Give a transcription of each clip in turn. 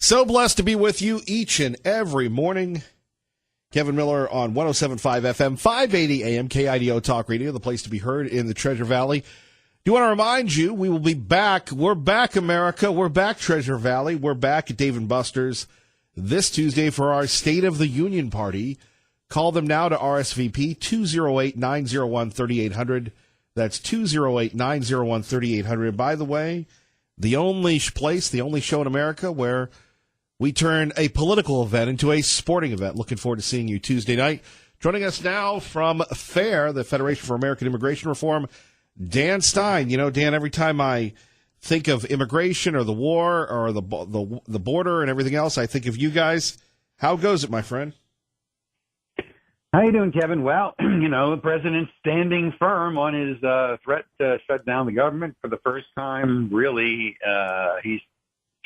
So blessed to be with you each and every morning. Kevin Miller on 107.5 FM, 580 AM, KIDO Talk Radio, the place to be heard in the Treasure Valley. Do want to remind you, we will be back. We're back, America. We're back, Treasure Valley. We're back at Dave & Buster's this Tuesday for our State of the Union party. Call them now to RSVP 208-901-3800. That's 208-901-3800. By the way, the only place, the only show in America where we turn a political event into a sporting event. Looking forward to seeing you Tuesday night. Joining us now from FAIR, the Federation for American Immigration Reform, Dan Stein. You know, Dan, every time I think of immigration or the war or the border and everything else, I think of you guys. How goes it, my friend? How you doing, Kevin? Well, you know, the president's standing firm on his threat to shut down the government for the first time. Really, he's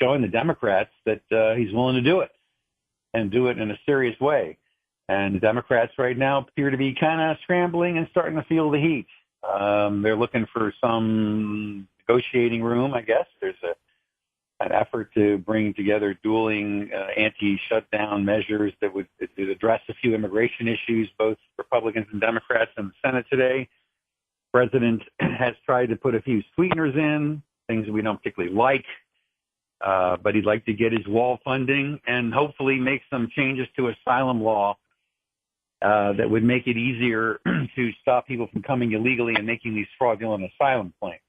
showing the Democrats that he's willing to do it and do it in a serious way. And the Democrats right now appear to be kind of scrambling and starting to feel the heat. They're looking for some negotiating room, I guess. There's an effort to bring together dueling anti-shutdown measures that would address a few immigration issues, both Republicans and Democrats in the Senate today. The president has tried to put a few sweeteners in, things that we don't particularly like. But he'd like to get his wall funding and hopefully make some changes to asylum law that would make it easier to stop people from coming illegally and making these fraudulent asylum claims.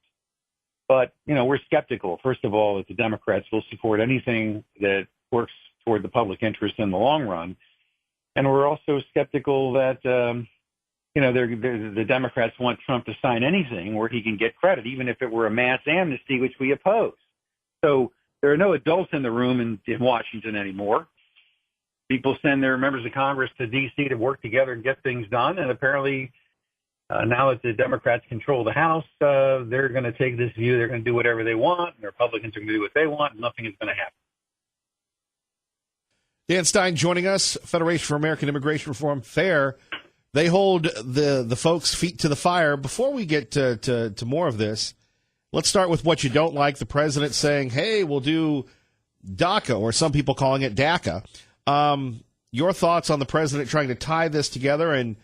But, you know, we're skeptical, first of all, that the Democrats will support anything that works toward the public interest in the long run. And we're also skeptical that, you know, the Democrats want Trump to sign anything where he can get credit, even if it were a mass amnesty, which we oppose. So there are no adults in the room in Washington anymore. People send their members of Congress to D.C. to work together and get things done. And apparently, now that the Democrats control the House, they're going to take this view. They're going to do whatever they want. And the Republicans are going to do what they want. And nothing is going to happen. Dan Stein joining us, Federation for American Immigration Reform, FAIR. They hold the folks' feet to the fire. Before we get to more of this, let's start with what you don't like. The president saying, hey, we'll do DACA, or some people calling it DACA. Your thoughts on the president trying to tie this together and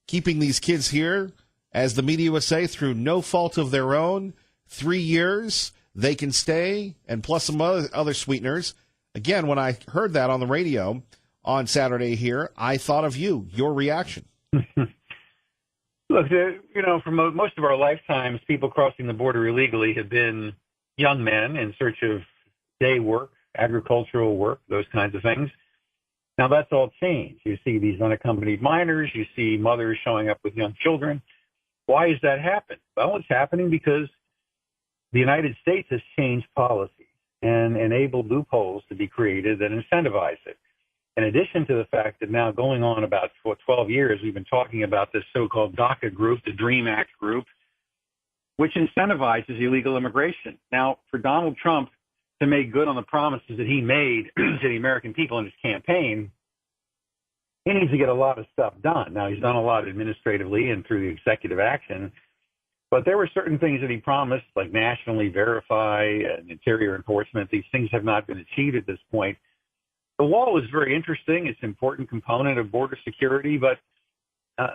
keeping these kids here, as the media would say, through no fault of their own, 3 years, they can stay, and plus some other sweeteners. Again, when I heard that on the radio on Saturday here, I thought of you, your reaction. Look, you know, for most of our lifetimes, people crossing the border illegally have been young men in search of day work, agricultural work, those kinds of things. Now, that's all changed. You see these unaccompanied minors. You see mothers showing up with young children. Why has that happened? Well, it's happening because the United States has changed policies and enabled loopholes to be created that incentivize it. In addition to the fact that now going on about 12 years, we've been talking about this so-called DACA group, the DREAM Act group, which incentivizes illegal immigration. Now, for Donald Trump to make good on the promises that he made to the American people in his campaign, he needs to get a lot of stuff done. Now, he's done a lot administratively and through the executive action, but there were certain things that he promised, like nationally verify and interior enforcement. These things have not been achieved at this point. The wall is very interesting. It's an important component of border security, but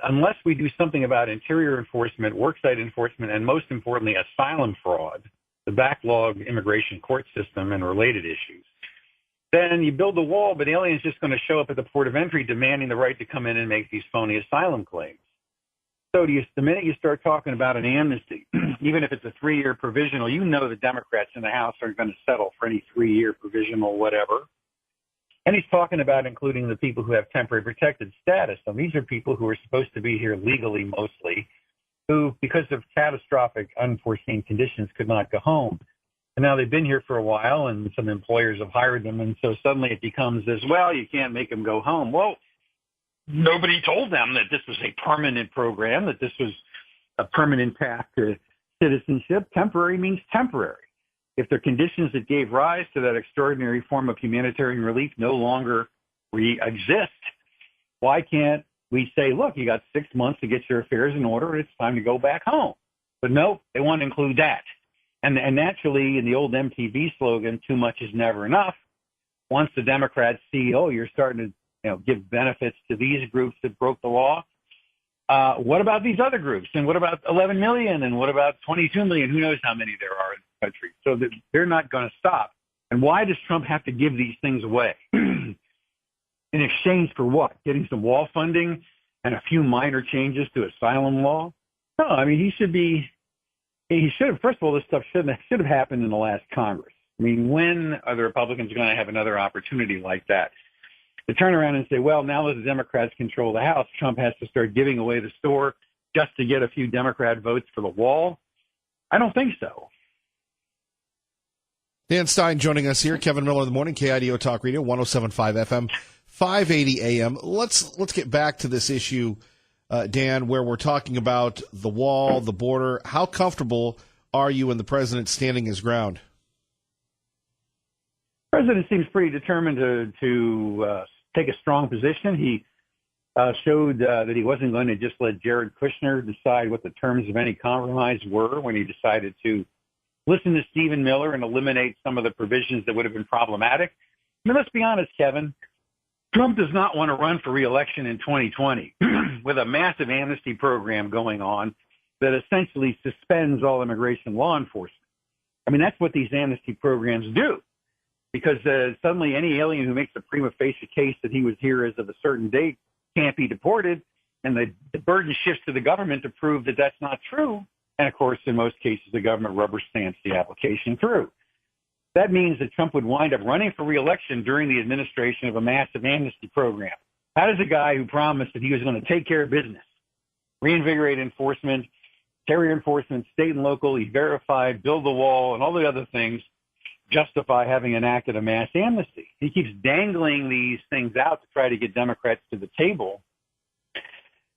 unless we do something about interior enforcement, worksite enforcement, and most importantly, asylum fraud, the backlog immigration court system and related issues, then you build the wall, but aliens just going to show up at the port of entry demanding the right to come in and make these phony asylum claims. So the minute you start talking about an amnesty, even if it's a 3-year provisional, you know the Democrats in the House aren't going to settle for any 3-year provisional whatever. And he's talking about including the people who have temporary protected status. So these are people who are supposed to be here legally mostly, who, because of catastrophic, unforeseen conditions, could not go home. And now they've been here for a while, and some employers have hired them. And so suddenly it becomes this, well, you can't make them go home. Well, nobody told them that this was a permanent program, that this was a permanent path to citizenship. Temporary means temporary. If the conditions that gave rise to that extraordinary form of humanitarian relief no longer exist, why can't we say, look, you got 6 months to get your affairs in order, it's time to go back home? But no, they want to include that. And naturally, in the old MTV slogan, too much is never enough, once the Democrats see, oh, you're starting to give benefits to these groups that broke the law, what about these other groups? And what about 11 million? And what about 22 million? Who knows how many there are in the country? So they're not going to stop. And why does Trump have to give these things away? In exchange for what? Getting some wall funding and a few minor changes to asylum law? No, I mean, he should have, first of all, this stuff should have happened in the last Congress. I mean, when are the Republicans going to have another opportunity like that? To turn around and say, well, now that the Democrats control the House, Trump has to start giving away the store just to get a few Democrat votes for the wall? I don't think so. Dan Stein joining us here. Kevin Miller in the morning, KIDO Talk Radio, 107.5 FM, 580 AM. Let's get back to this issue, Dan, where we're talking about the wall, the border. How comfortable are you in the president standing his ground? The president seems pretty determined to take a strong position. He showed that he wasn't going to just let Jared Kushner decide what the terms of any compromise were when he decided to listen to Stephen Miller and eliminate some of the provisions that would have been problematic. I mean, let's be honest, Kevin. Trump does not want to run for re-election in 2020 with a massive amnesty program going on that essentially suspends all immigration law enforcement. I mean, that's what these amnesty programs do, because suddenly any alien who makes a prima facie case that he was here as of a certain date can't be deported, and the burden shifts to the government to prove that that's not true. And, of course, in most cases, the government rubber stamps the application through. That means that Trump would wind up running for re-election during the administration of a massive amnesty program. How does a guy who promised that he was going to take care of business, reinvigorate enforcement, carrier enforcement, state and local, E-Verify, build the wall, and all the other things, justify having enacted a mass amnesty? He keeps dangling these things out to try to get Democrats to the table.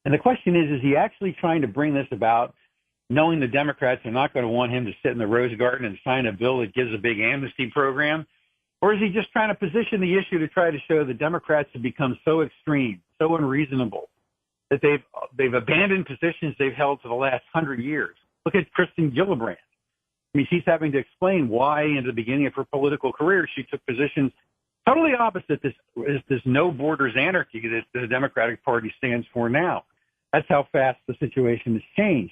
And the question is he actually trying to bring this about knowing the Democrats are not going to want him to sit in the Rose Garden and sign a bill that gives a big amnesty program? Or is he just trying to position the issue to try to show the Democrats have become so extreme, so unreasonable, that they've abandoned positions they've held for the last 100 years? Look at Kristen Gillibrand. I mean, she's having to explain why, in the beginning of her political career, she took positions totally opposite this no borders anarchy that the Democratic Party stands for now. That's how fast the situation has changed.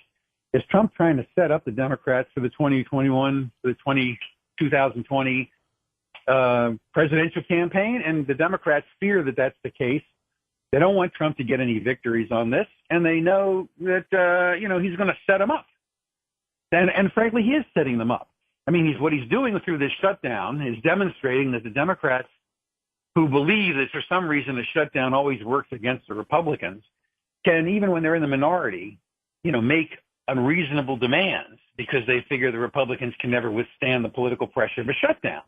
Is Trump trying to set up the Democrats for the 2020 presidential campaign? And the Democrats fear that that's the case. They don't want Trump to get any victories on this, and they know that he's going to set them up. And frankly, he is setting them up. I mean, what he's doing through this shutdown is demonstrating that the Democrats, who believe that for some reason the shutdown always works against the Republicans, can, even when they're in the minority, make unreasonable demands because they figure the Republicans can never withstand the political pressure of a shutdown.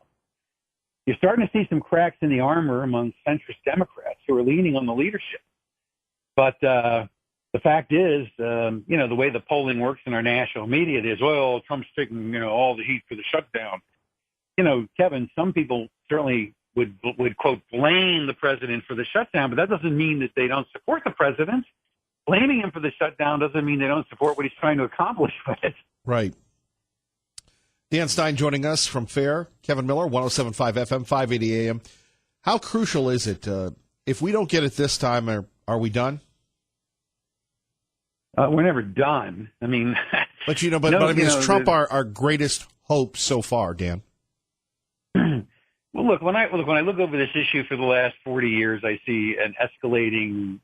You're starting to see some cracks in the armor among centrist Democrats who are leaning on the leadership. But the fact is, the way the polling works in our national media is, well, Trump's taking, all the heat for the shutdown. Kevin, some people certainly would quote, blame the president for the shutdown, but that doesn't mean that they don't support the president. Blaming him for the shutdown doesn't mean they don't support what he's trying to accomplish with it. Right. Dan Stein joining us from FAIR. Kevin Miller, 107.5 FM, 580 AM. How crucial is it? If we don't get it this time, are we done? We're never done. I mean, but is Trump our greatest hope so far, Dan? Well, look, when I look over this issue for the last 40 years, I see an escalating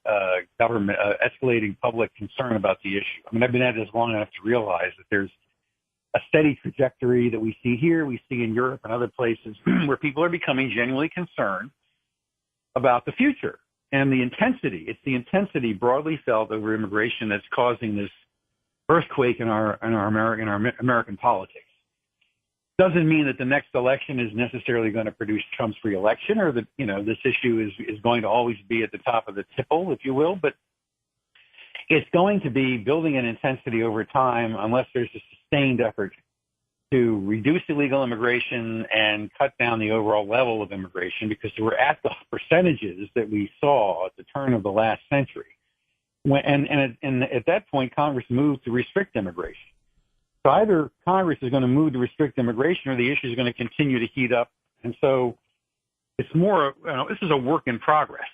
escalating public concern about the issue. I mean, I've been at this long enough to realize that there's a steady trajectory that we see here, we see in Europe and other places where people are becoming genuinely concerned about the future and the intensity. It's the intensity broadly felt over immigration that's causing this earthquake in our American politics. Doesn't mean that the next election is necessarily going to produce Trump's reelection, or that this issue is going to always be at the top of the tipple, if you will. But it's going to be building an intensity over time unless there's a sustained effort to reduce illegal immigration and cut down the overall level of immigration, because we're at the percentages that we saw at the turn of the last century. And at that point, Congress moved to restrict immigration. So either Congress is going to move to restrict immigration, or the issue is going to continue to heat up. And so It's more, this is a work in progress.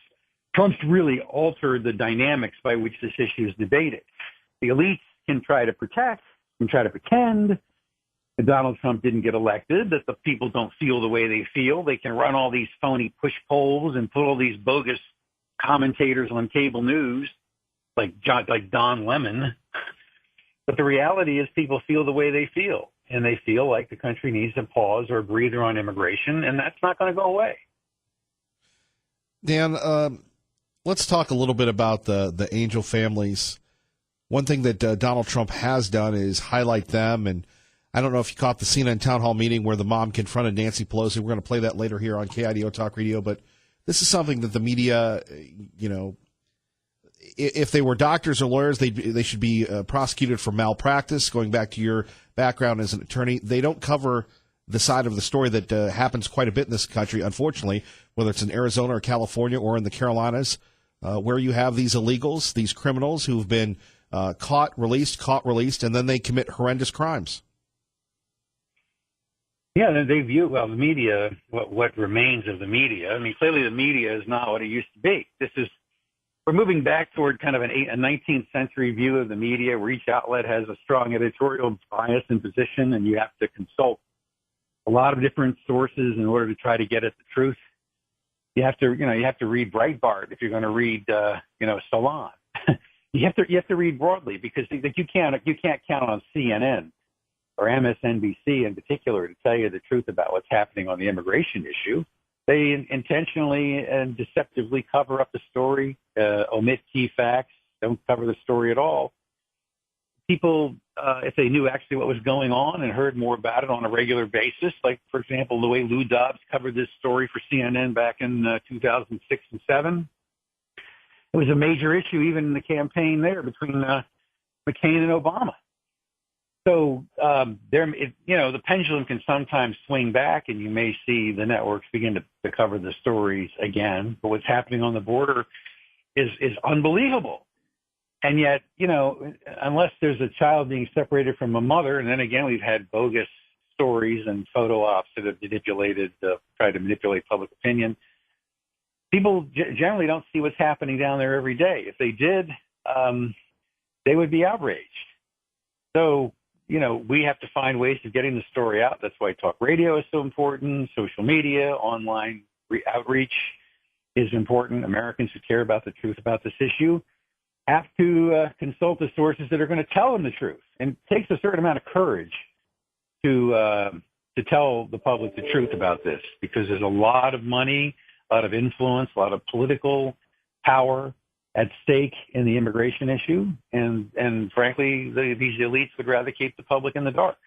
Trump's really altered the dynamics by which this issue is debated. The elites can try to protect, can try to pretend that Donald Trump didn't get elected, that the people don't feel the way they feel. They can run all these phony push polls and put all these bogus commentators on cable news like Don Lemon. But the reality is people feel the way they feel, and they feel like the country needs to pause or a breather on immigration, and that's not going to go away. Dan, let's talk a little bit about the Angel families. One thing that Donald Trump has done is highlight them, and I don't know if you caught the CNN town hall meeting where the mom confronted Nancy Pelosi. We're going to play that later here on KIDO Talk Radio, but this is something that the media, if they were doctors or lawyers, they should be prosecuted for malpractice. Going back to your background as an attorney, they don't cover the side of the story that happens quite a bit in this country, unfortunately, whether it's in Arizona or California or in the Carolinas, where you have these illegals, these criminals who've been caught, released, and then they commit horrendous crimes. Yeah, they view, the media, what remains of the media. I mean, clearly the media is not what it used to be. We're moving back toward kind of a 19th century view of the media where each outlet has a strong editorial bias and position, and you have to consult a lot of different sources in order to try to get at the truth. You have to read Breitbart if you're going to read, Salon. you have to read broadly because you can't count on CNN or MSNBC in particular to tell you the truth about what's happening on the immigration issue. They intentionally and deceptively cover up the story, omit key facts, don't cover the story at all. People, if they knew actually what was going on and heard more about it on a regular basis, like, for example, the way Lou Dobbs covered this story for CNN back in 2006 and 2007, it was a major issue even in the campaign there between McCain and Obama. So the pendulum can sometimes swing back, and you may see the networks begin to cover the stories again. But what's happening on the border is unbelievable. And yet, unless there's a child being separated from a mother, and then again, we've had bogus stories and photo ops that have tried to manipulate public opinion. People generally don't see what's happening down there every day. If they did, they would be outraged. So, we have to find ways of getting the story out. That's why talk radio is so important. Social media, online outreach is important. Americans who care about the truth about this issue have to consult the sources that are going to tell them the truth. And it takes a certain amount of courage to tell the public the truth about this, because there's a lot of money, a lot of influence, a lot of political power at stake in the immigration issue. And frankly, these elites would rather keep the public in the dark.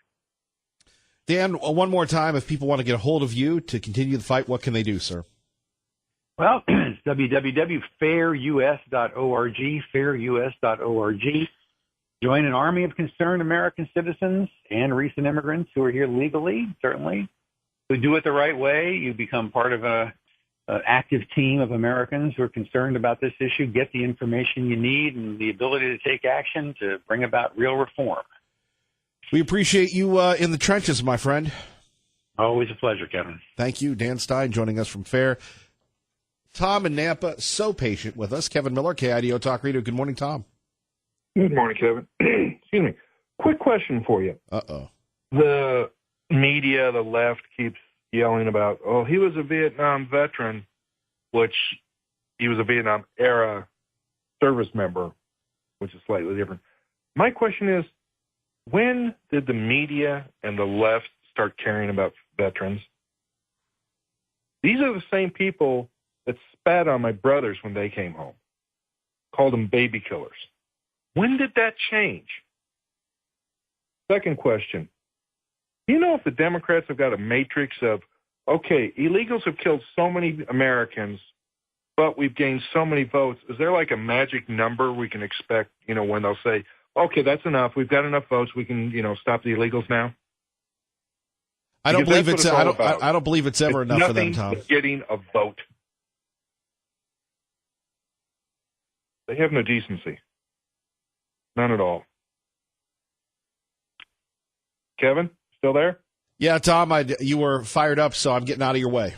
Dan, one more time, if people want to get a hold of you to continue the fight, what can they do, sir? Well, it's www.fairus.org, fairus.org. Join an army of concerned American citizens and recent immigrants who are here legally, certainly. Who do it the right way. You become part of an active team of Americans who are concerned about this issue, get the information you need and the ability to take action to bring about real reform. We appreciate you in the trenches, my friend. Always a pleasure, Kevin. Thank you. Dan Stein joining us from FAIR. Tom in Nampa, so patient with us. Kevin Miller, KIDO Talk Radio. Good morning, Tom. Good morning, Kevin. Excuse me. Quick question for you. Uh-oh. The media, the left, keeps yelling about, he was a Vietnam veteran, which he was a Vietnam-era service member, which is slightly different. My question is, when did the media and the left start caring about veterans? These are the same people that spat on my brothers when they came home, called them baby killers. When did that change? Second question. Do you know if the Democrats have got a matrix of, okay, illegals have killed so many Americans, but we've gained so many votes. Is there like a magic number we can expect, when they'll say, okay, that's enough. We've got enough votes. We can, stop the illegals now? I don't believe it's I don't believe it's ever enough for them, Tom. Nothing but getting a vote. They have no decency. None at all. Kevin, still there? Yeah, Tom, you were fired up, so I'm getting out of your way.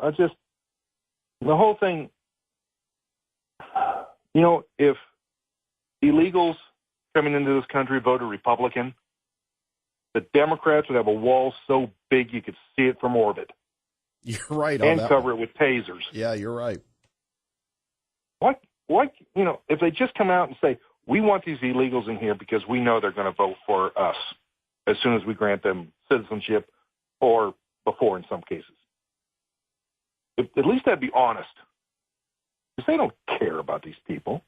it's just the whole thing. If illegals coming into this country voted Republican, the Democrats would have a wall so big you could see it from orbit. You're right on and that cover one. it with tasers. Yeah, you're right. What, if they just come out and say, we want these illegals in here because we know they're going to vote for us as soon as we grant them citizenship or before in some cases. At least that'd be honest. Because they don't care about these people.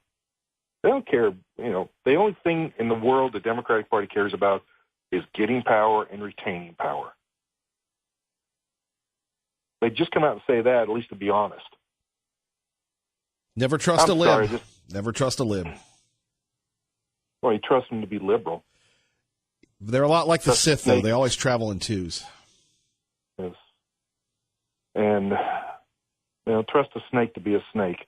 They don't care, the only thing in the world the Democratic Party cares about is getting power and retaining power. They just come out and say that, at least to be honest. Never trust a sorry, lib. Never trust a lib. Well, you trust them to be liberal. They're a lot like the Trust Sith, though. snake. They always travel in twos. Yes. And, trust a snake to be a snake.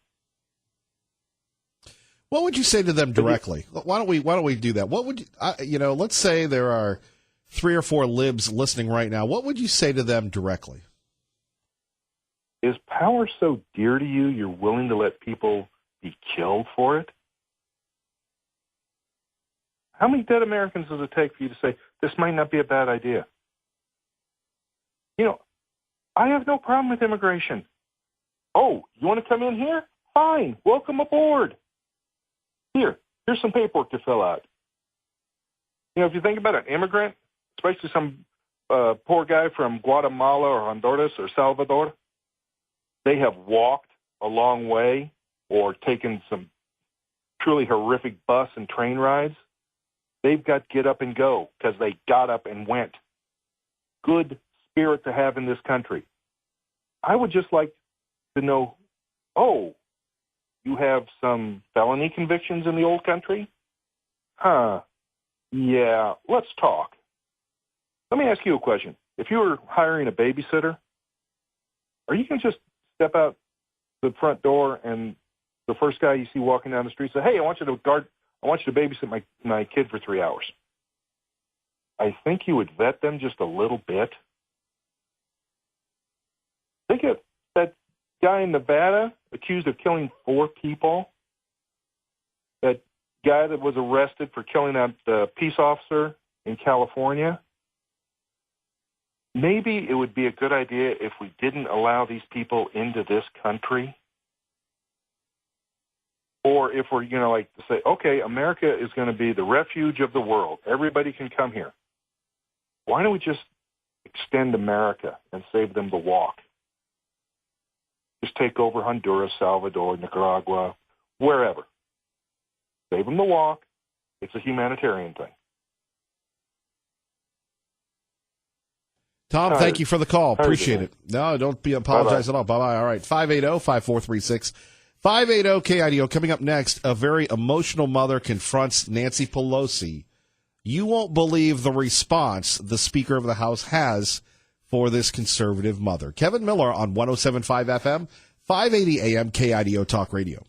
What would you say to them directly? Why don't we do that? What would let's say there are 3 or 4 libs listening right now. What would you say to them directly? Is power so dear to you, you're willing to let people be killed for it? How many dead Americans does it take for you to say, this might not be a bad idea? I have no problem with immigration. Oh, you want to come in here? Fine. Welcome aboard. Here's some paperwork to fill out. If you think about an immigrant, especially some poor guy from Guatemala or Honduras or Salvador, they have walked a long way or taken some truly horrific bus and train rides. They've got get up and go because they got up and went. Good spirit to have in this country. I would just like to know, you have some felony convictions in the old country? Huh. Yeah, let's talk. Let me ask you a question. If you were hiring a babysitter, are you going to just step out the front door and the first guy you see walking down the street say, hey, I want you to babysit my kid for 3 hours? I think you would vet them just a little bit. Think of that guy in Nevada accused of killing 4 people. That guy that was arrested for killing that peace officer in California. Maybe it would be a good idea if we didn't allow these people into this country. Or if we're, to say, okay, America is going to be the refuge of the world. Everybody can come here. Why don't we just extend America and save them the walk? Just take over Honduras, Salvador, Nicaragua, wherever. Save them the walk. It's a humanitarian thing. Tom, thank you for the call. Appreciate it. No, don't apologize at all. Bye-bye. All right, 580-5436. 580-KIDO. Coming up next, a very emotional mother confronts Nancy Pelosi. You won't believe the response the Speaker of the House has for this conservative mother. Kevin Miller on 107.5 FM, 580 AM, KIDO Talk Radio.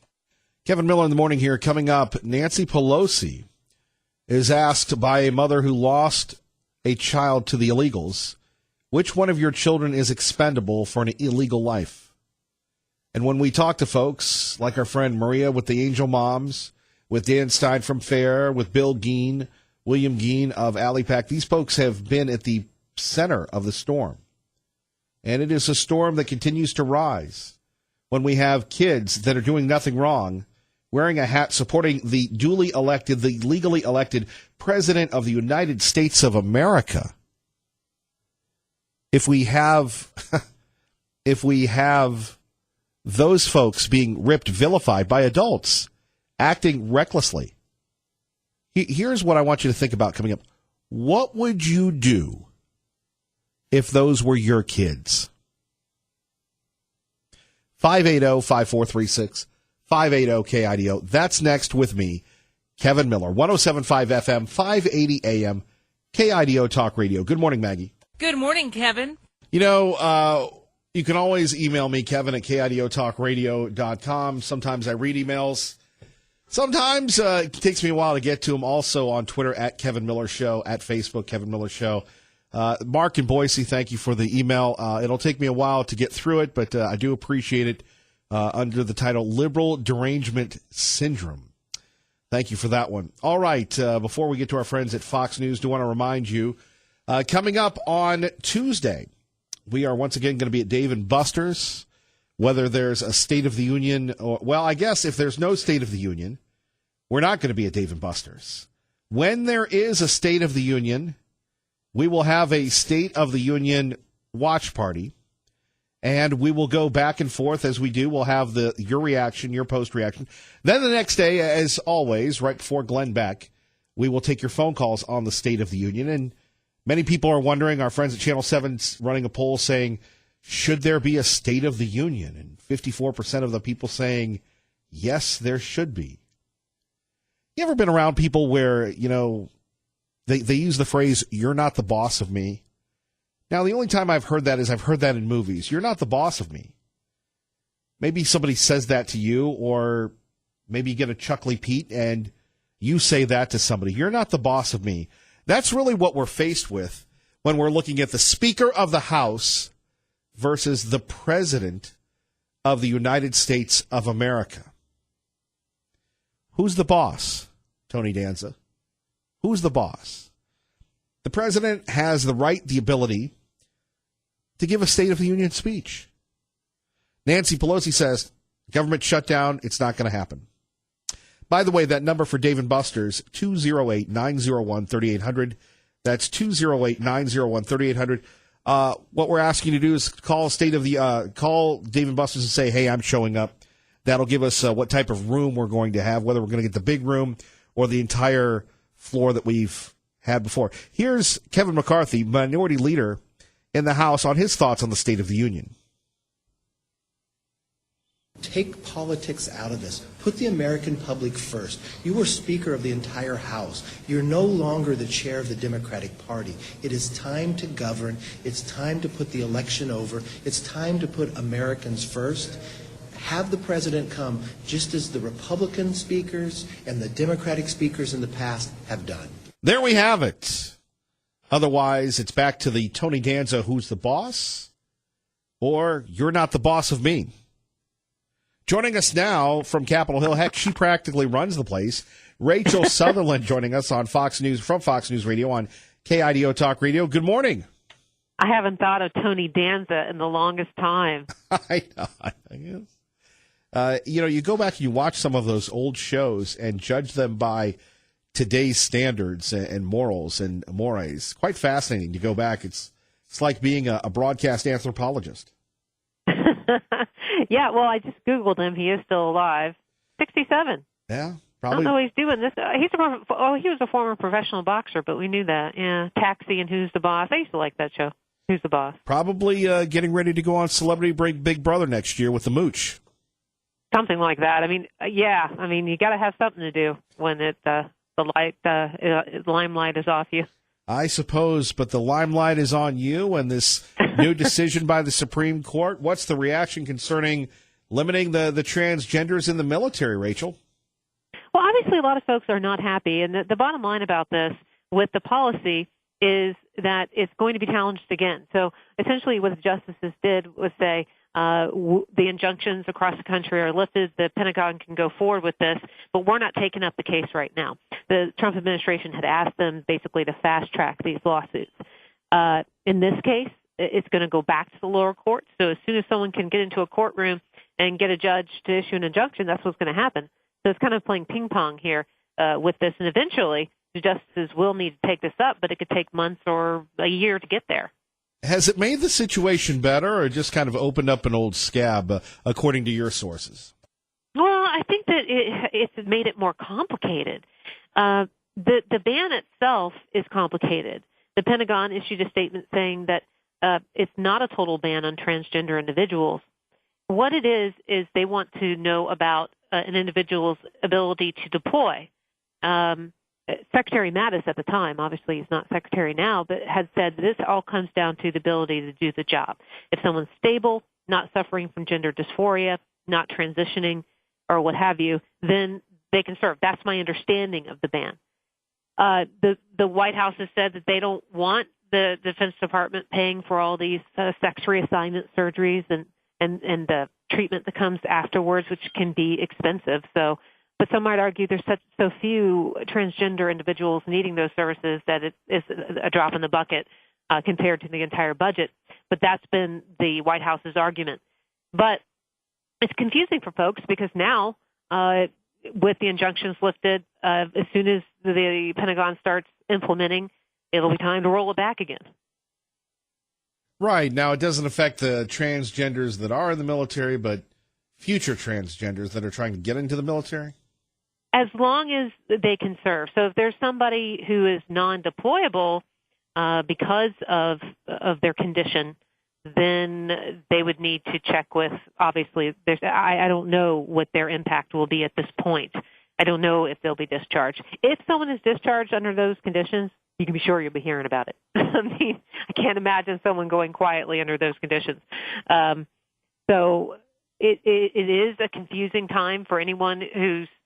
Kevin Miller in the morning here. Coming up, Nancy Pelosi is asked by a mother who lost a child to the illegals, which one of your children is expendable for an illegal life? And when we talk to folks like our friend Maria with the Angel Moms, with Dan Stein from FAIR, with Bill Geen, William Geen of AliPac, these folks have been at the center of the storm. And it is a storm that continues to rise when we have kids that are doing nothing wrong, wearing a hat supporting the legally elected President of the United States of America. If we have those folks being vilified by adults, acting recklessly, here's what I want you to think about coming up. What would you do if those were your kids? 580-5436, 580-KIDO. That's next with me, Kevin Miller, 107.5 FM, 580 AM, KIDO Talk Radio. Good morning, Maggie. Good morning, Kevin. You can always email me, Kevin at KIDOTalkRadio.com. Sometimes I read emails. Sometimes it takes me a while to get to them. Also on Twitter at Kevin Miller Show, at Facebook Kevin Miller Show. Mark in Boise, thank you for the email. It'll take me a while to get through it, but I do appreciate it under the title Liberal Derangement Syndrome. Thank you for that one. All right, before we get to our friends at Fox News, do want to remind you, coming up on Tuesday, we are once again going to be at Dave & Buster's. Whether there's a State of the Union, or, well, I guess if there's no State of the Union, we're not going to be at Dave & Buster's. When there is a State of the Union, we will have a State of the Union watch party, and we will go back and forth as we do. We'll have your reaction, your post reaction. Then the next day, as always, right before Glenn Beck, we will take your phone calls on the State of the Union. And many people are wondering, our friends at Channel 7's running a poll saying, should there be a State of the Union? And 54% of the people saying, yes, there should be. You ever been around people where, they use the phrase, you're not the boss of me? Now, the only time I've heard that is I've heard that in movies. You're not the boss of me. Maybe somebody says that to you, or maybe you get a Chuckly Pete and you say that to somebody. You're not the boss of me. That's really what we're faced with when we're looking at the Speaker of the House versus the President of the United States of America. Who's the boss, Tony Danza? Who's the boss? The president has the right, the ability to give a State of the Union speech. Nancy Pelosi says, government shutdown, it's not going to happen. By the way, that number for Dave & Buster's, 208-901-3800. That's 208-901-3800. What we're asking you to do is call call Dave & Buster's and say, hey, I'm showing up. That'll give us what type of room we're going to have, whether we're going to get the big room or the entire floor that we've had before. Here's Kevin McCarthy, minority leader in the House, on his thoughts on the State of the Union. Take politics out of this. Put the American public first. You were Speaker of the entire House. You're no longer the chair of the Democratic Party. It is time to govern. It's time to put the election over. It's time to put Americans first. Have the president come just as the Republican speakers and the Democratic speakers in the past have done. There we have it. Otherwise, it's back to the Tony Danza, who's the boss, or you're not the boss of me. Joining us now from Capitol Hill, heck, she practically runs the place. Rachel Sutherland joining us on Fox News, from Fox News Radio on KIDO Talk Radio. Good morning. I haven't thought of Tony Danza in the longest time. I know. You go back and you watch some of those old shows and judge them by today's standards and morals and mores. Quite fascinating to go back. It's like being a broadcast anthropologist. Yeah, well, I just Googled him. He is still alive. 67. Yeah, probably. I don't know what he's doing. He was a former professional boxer, but we knew that. Yeah, Taxi and Who's the Boss. I used to like that show, Who's the Boss. Probably getting ready to go on Celebrity Big Brother next year with the Mooch. Something like that. I mean, yeah. I mean, you got to have something to do when the limelight is off you. I suppose, but the limelight is on you and this new decision by the Supreme Court. What's the reaction concerning limiting the transgenders in the military, Rachel? Well, obviously a lot of folks are not happy, and the bottom line about this with the policy is that it's going to be challenged again. So essentially what the justices did was say, the injunctions across the country are lifted. The Pentagon can go forward with this, but we're not taking up the case right now. The Trump administration had asked them basically to fast track these lawsuits. In this case, it's going to go back to the lower court. So as soon as someone can get into a courtroom and get a judge to issue an injunction, that's what's going to happen. So it's kind of playing ping pong here with this, and eventually the justices will need to take this up, but it could take months or a year to get there. Has it made the situation better or just kind of opened up an old scab, according to your sources? Well, I think that it's made it more complicated. The ban itself is complicated. The Pentagon issued a statement saying that it's not a total ban on transgender individuals. What it is they want to know about an individual's ability to deploy. Secretary Mattis at the time, obviously he's not secretary now, but had said this all comes down to the ability to do the job. If someone's stable, not suffering from gender dysphoria, not transitioning or what have you, then they can serve. That's my understanding of the ban. The White House has said that they don't want the Defense Department paying for all these sex reassignment surgeries and the treatment that comes afterwards, which can be expensive. So, but some might argue there's so few transgender individuals needing those services that it is a drop in the bucket compared to the entire budget. But that's been the White House's argument. But it's confusing for folks because now, with the injunctions lifted, as soon as the Pentagon starts implementing, it'll be time to roll it back again. Right. Now, it doesn't affect the transgenders that are in the military, but future transgenders that are trying to get into the military? As long as they can serve. So if there's somebody who is non-deployable because of their condition, then they would need to check with, obviously, I don't know what their impact will be at this point. I don't know if they'll be discharged. If someone is discharged under those conditions, you can be sure you'll be hearing about it. I mean, I can't imagine someone going quietly under those conditions. So it is a confusing time for anyone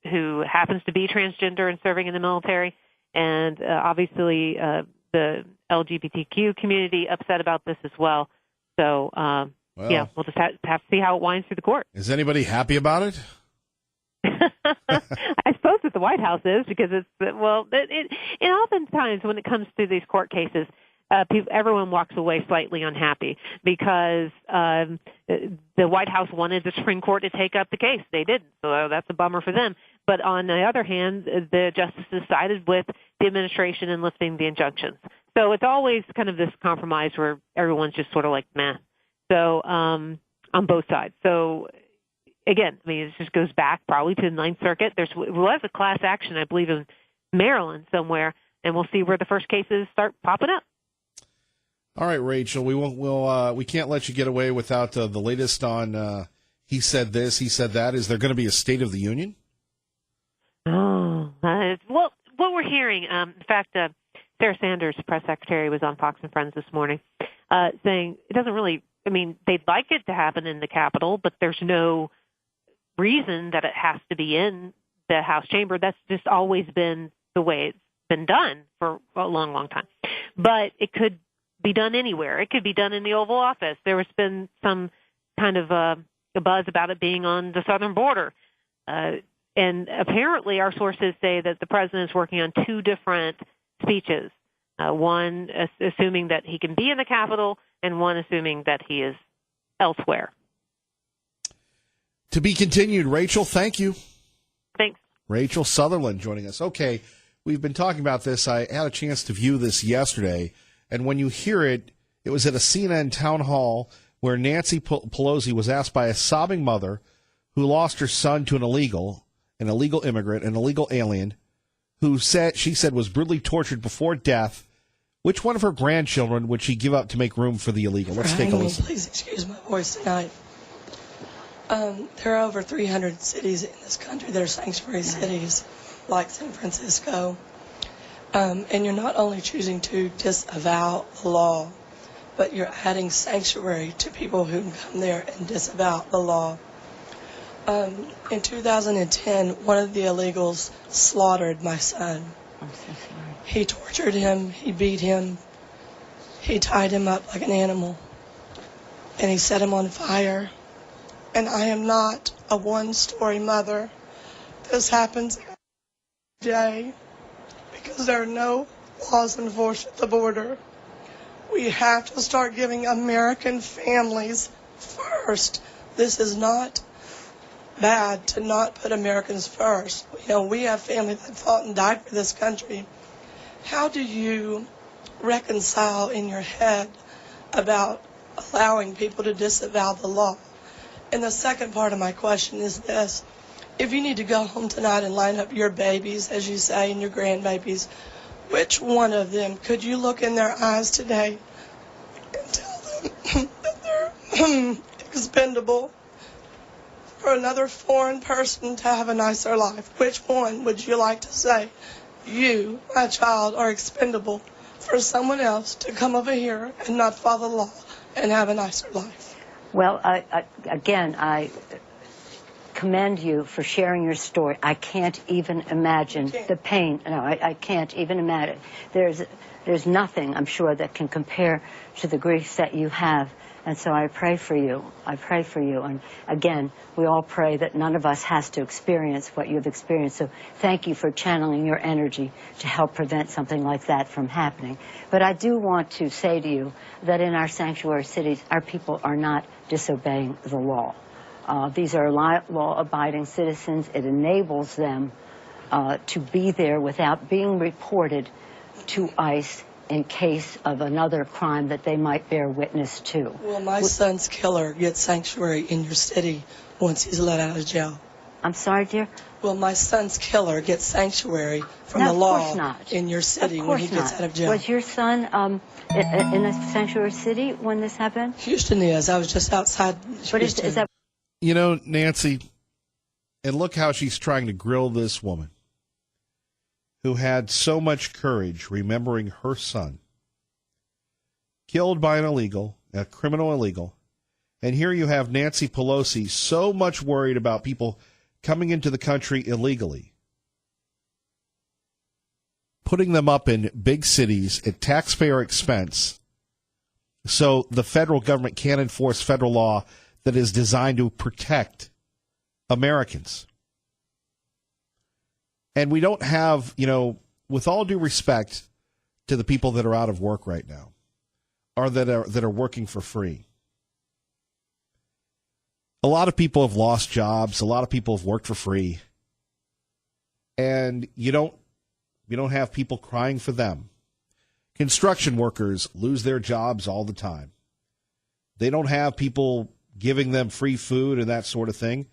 who happens to be transgender and serving in the military, and obviously the LGBTQ community upset about this as well. So, yeah, we'll just have to see how it winds through the court. Is anybody happy about it? I suppose that the White House is, because and oftentimes when it comes to these court cases, everyone walks away slightly unhappy because the White House wanted the Supreme Court to take up the case. They didn't, so that's a bummer for them. But on the other hand, the justices sided with the administration in lifting the injunctions. So it's always kind of this compromise where everyone's just sort of like, meh. So on both sides. So again, I mean, it just goes back probably to the Ninth Circuit. There was a class action, I believe, in Maryland somewhere, and we'll see where the first cases start popping up. All right, Rachel, we can't let you get away without the latest on he said this, he said that. Is there going to be a State of the Union? Oh, well, what we're hearing, in fact, Sarah Sanders, press secretary, was on Fox and Friends this morning saying it doesn't really, I mean, they'd like it to happen in the Capitol, but there's no reason that it has to be in the House chamber. That's just always been the way it's been done for a long, long time. But it could be done anywhere. It could be done in the Oval Office. There has been some kind of a buzz about it being on the southern border. And apparently our sources say that the president is working on two different speeches, one assuming that he can be in the Capitol and one assuming that he is elsewhere. To be continued. Rachel, thank you. Thanks. Rachel Sutherland joining us. Okay, we've been talking about this. I had a chance to view this yesterday, and when you hear it, it was at a CNN town hall where Nancy Pelosi was asked by a sobbing mother who lost her son to an illegal immigrant, an illegal alien, who she said was brutally tortured before death. Which one of her grandchildren would she give up to make room for the illegal? Let's take a listen. Please excuse my voice tonight. There are over 300 cities in this country that are sanctuary cities, like San Francisco. And you're not only choosing to disavow the law, but you're adding sanctuary to people who can come there and disavow the law. In 2010, one of the illegals slaughtered my son. I'm so sorry. He tortured him, he beat him, he tied him up like an animal, and he set him on fire. And I am not a one-story mother. This happens every day because there are no laws enforced at the border. We have to start giving American families first. This is not bad to not put Americans first. You know, we have families that fought and died for this country. How do you reconcile in your head about allowing people to disavow the law? And the second part of my question is this. If you need to go home tonight and line up your babies, as you say, and your grandbabies, which one of them could you look in their eyes today and tell them that they're expendable for another foreign person to have a nicer life? Which one would you like to say, you, my child, are expendable for someone else to come over here and not follow the law and have a nicer life? Well, I commend you for sharing your story. I can't even imagine the pain. No, I can't even imagine. There's nothing, I'm sure, that can compare to the grief that you have. And so I pray for you. I pray for you. And again, we all pray that none of us has to experience what you've experienced. So thank you for channeling your energy to help prevent something like that from happening. But I do want to say to you that in our sanctuary cities, our people are not disobeying the law. These are law-abiding citizens. It enables them to be there without being reported to ICE in case of another crime that they might bear witness to. Will my son's killer get sanctuary in your city once he's let out of jail? I'm sorry, dear? Will my son's killer get sanctuary from No, the of law course not. in your city when he gets out of jail? Was your son in a sanctuary city when this happened? Houston is. I was just outside But Houston. is that... You know, Nancy, and look how she's trying to grill this woman who had so much courage remembering her son killed by an illegal, a criminal illegal. And here you have Nancy Pelosi so much worried about people coming into the country illegally, putting them up in big cities at taxpayer expense so the federal government can't enforce federal law that is designed to protect Americans. And we don't have, with all due respect to the people that are out of work right now, or that are working for free. A lot of people have lost jobs. A lot of people have worked for free. And you don't have people crying for them. Construction workers lose their jobs all the time. They don't have people giving them free food and that sort of thing.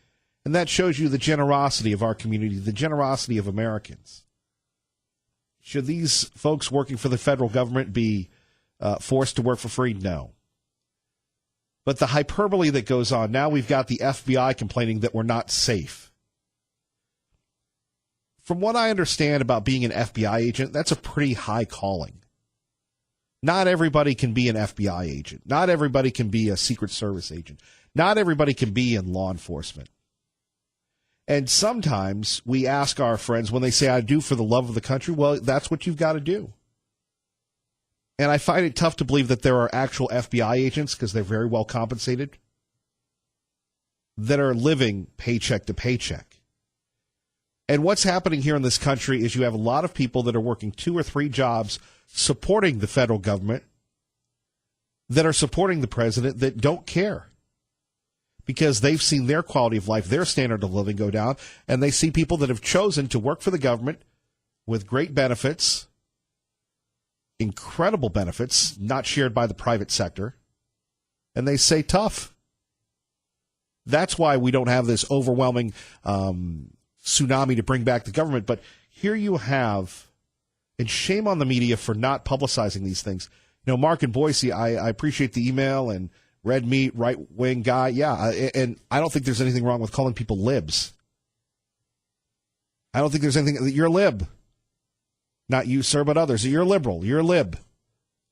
And that shows you the generosity of our community, the generosity of Americans. Should these folks working for the federal government be forced to work for free? No. But the hyperbole that goes on, now we've got the FBI complaining that we're not safe. From what I understand about being an FBI agent, that's a pretty high calling. Not everybody can be an FBI agent. Not everybody can be a Secret Service agent. Not everybody can be in law enforcement. And sometimes we ask our friends when they say, I do for the love of the country, well, that's what you've got to do. And I find it tough to believe that there are actual FBI agents, because they're very well compensated, that are living paycheck to paycheck. And what's happening here in this country is you have a lot of people that are working 2 or 3 jobs supporting the federal government, that are supporting the president, that don't care. Because they've seen their quality of life, their standard of living go down, and they see people that have chosen to work for the government with great benefits, incredible benefits, not shared by the private sector, and they say tough. That's why we don't have this overwhelming tsunami to bring back the government. But here you have, and shame on the media for not publicizing these things. Mark in Boise, I appreciate the email, and red meat, right-wing guy, yeah. And I don't think there's anything wrong with calling people libs. I don't think there's anything. You're a lib. Not you, sir, but others. You're a liberal. You're a lib.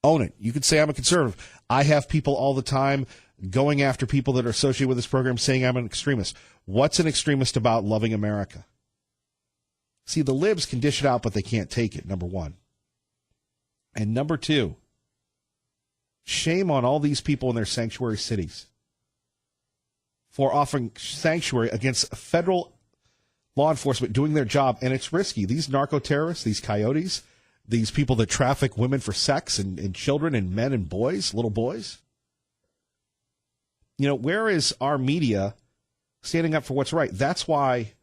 Own it. You could say I'm a conservative. I have people all the time going after people that are associated with this program saying I'm an extremist. What's an extremist about loving America? See, the libs can dish it out, but they can't take it, number one. And number two, shame on all these people in their sanctuary cities for offering sanctuary against federal law enforcement doing their job, and it's risky. These narco-terrorists, these coyotes, these people that traffic women for sex and children and men and boys, little boys. Where is our media standing up for what's right? That's why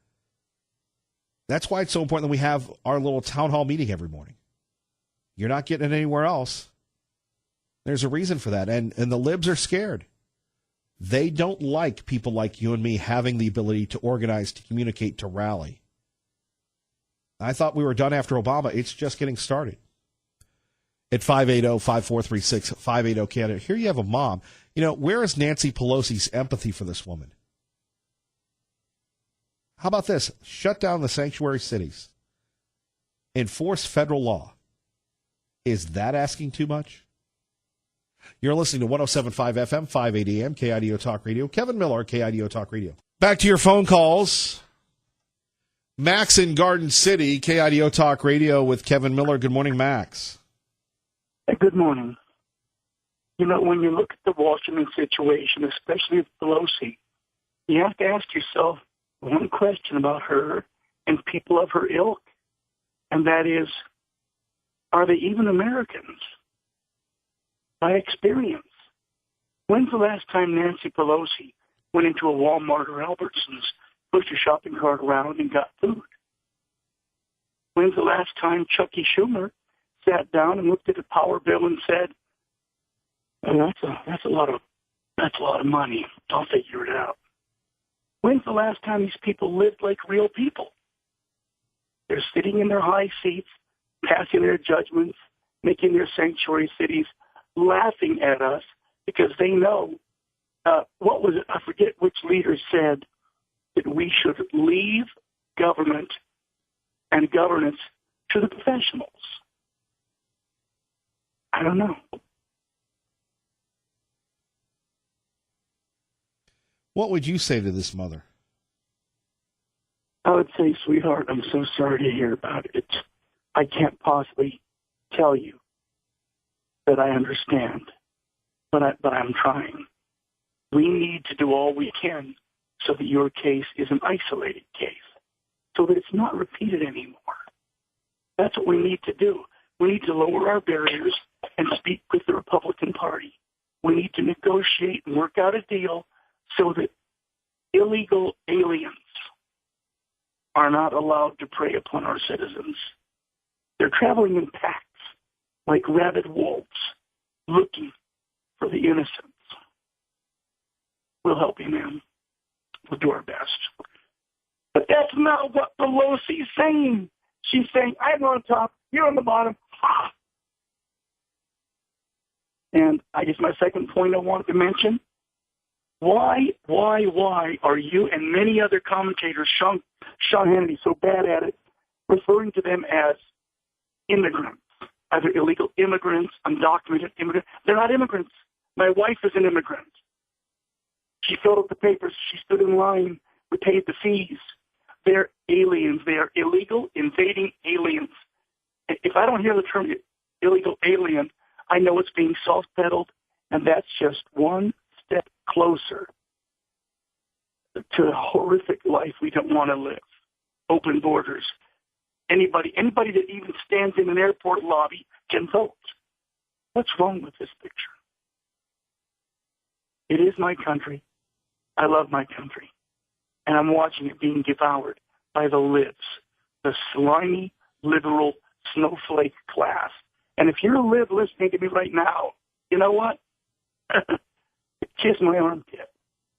it's so important that we have our little town hall meeting every morning. You're not getting it anywhere else. There's a reason for that, and the libs are scared. They don't like people like you and me having the ability to organize, to communicate, to rally. I thought we were done after Obama. It's just getting started. At 580-5436, 580-Canada. Here you have a mom. Where is Nancy Pelosi's empathy for this woman? How about this? Shut down the sanctuary cities. Enforce federal law. Is that asking too much? You're listening to 107.5 FM, 580 AM, KIDO Talk Radio. Kevin Miller, KIDO Talk Radio. Back to your phone calls. Max in Garden City, KIDO Talk Radio with Kevin Miller. Good morning, Max. Good morning. You know, when you look at the Washington situation, especially with Pelosi, you have to ask yourself one question about her and people of her ilk, and that is, are they even Americans? By experience. When's the last time Nancy Pelosi went into a Walmart or Albertsons, pushed her shopping cart around, and got food? When's the last time Chucky Schumer sat down and looked at the power bill and said, oh, that's a lot of money. I'll figure it out. When's the last time these people lived like real people? They're sitting in their high seats, passing their judgments, making their sanctuary cities, laughing at us because they know, what was it? I forget which leader said that we should leave government and governance to the professionals. I don't know. What would you say to this mother? I would say, sweetheart, I'm so sorry to hear about it. I can't possibly tell you that I understand, but I'm trying. We need to do all we can so that your case is an isolated case, so that it's not repeated anymore. That's what we need to do. We need to lower our barriers and speak with the Republican Party. We need to negotiate and work out a deal so that illegal aliens are not allowed to prey upon our citizens. They're traveling in packs like rabid wolves looking for the innocents. We'll help you, ma'am. We'll do our best. But that's not what Pelosi's saying. She's saying, I'm on top, you're on the bottom. Ha! And I guess my second point I wanted to mention, why are you and many other commentators, Sean Hannity, so bad at it, referring to them as immigrants, either illegal immigrants, undocumented immigrants? They're not immigrants. My wife is an immigrant. She filled out the papers. She stood in line. We paid the fees. They're aliens. They are illegal invading aliens. If I don't hear the term illegal alien, I know it's being soft-pedaled, and that's just one step closer to a horrific life we don't want to live. Open borders. Anybody that even stands in an airport lobby can vote. What's wrong with this picture? It is my country. I love my country. And I'm watching it being devoured by the libs, the slimy, liberal, snowflake class. And if you're a lib listening to me right now, you know what? Kiss my armpit.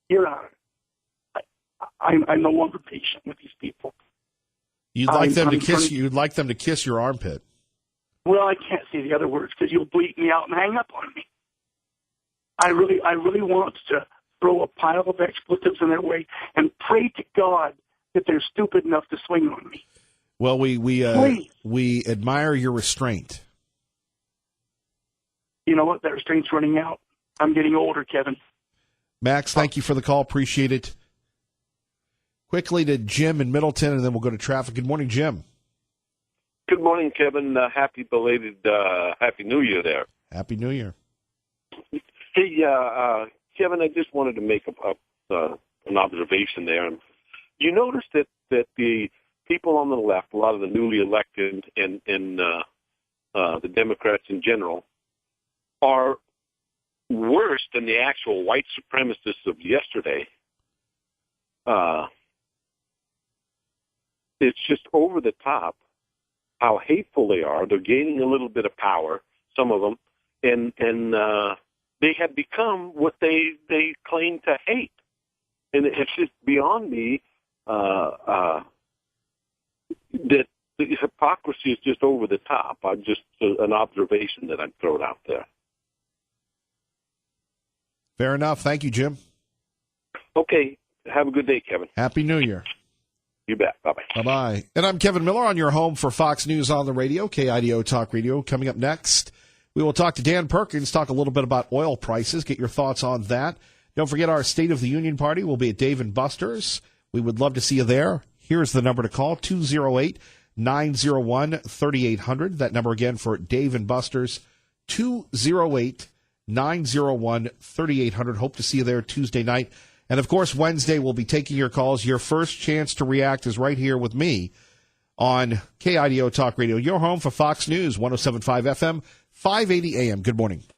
You're on it. I'm no longer patient with these people. You'd like them to kiss your armpit. Well, I can't say the other words because you'll bleep me out and hang up on me. I really want to throw a pile of expletives in their way and pray to God that they're stupid enough to swing on me. Well, we admire your restraint. You know what? That restraint's running out. I'm getting older, Kevin. Max, thank you for the call. Appreciate it. Quickly to Jim in Middleton, and then we'll go to traffic. Good morning, Jim. Good morning, Kevin. Happy belated Happy New Year there. Happy New Year. Hey, Kevin, I just wanted to make an observation there. You notice that the people on the left, a lot of the newly elected and the Democrats in general, are worse than the actual white supremacists of yesterday. It's just over the top how hateful they are. They're gaining a little bit of power, some of them, and they have become what they claim to hate. And it's just beyond me that the hypocrisy is just over the top. Just an observation that I'd throw out there. Fair enough. Thank you, Jim. Okay. Have a good day, Kevin. Happy New Year. You bet. Bye-bye. Bye-bye. And I'm Kevin Miller on your home for Fox News on the radio, KIDO Talk Radio. Coming up next, we will talk to Dan Perkins, talk a little bit about oil prices, get your thoughts on that. Don't forget our State of the Union party will be at Dave & Buster's. We would love to see you there. Here's the number to call, 208-901-3800. That number again for Dave & Buster's, 208-901-3800. Hope to see you there Tuesday night. And, of course, Wednesday we'll be taking your calls. Your first chance to react is right here with me on KIDO Talk Radio, your home for Fox News, 107.5 FM, 580 AM. Good morning.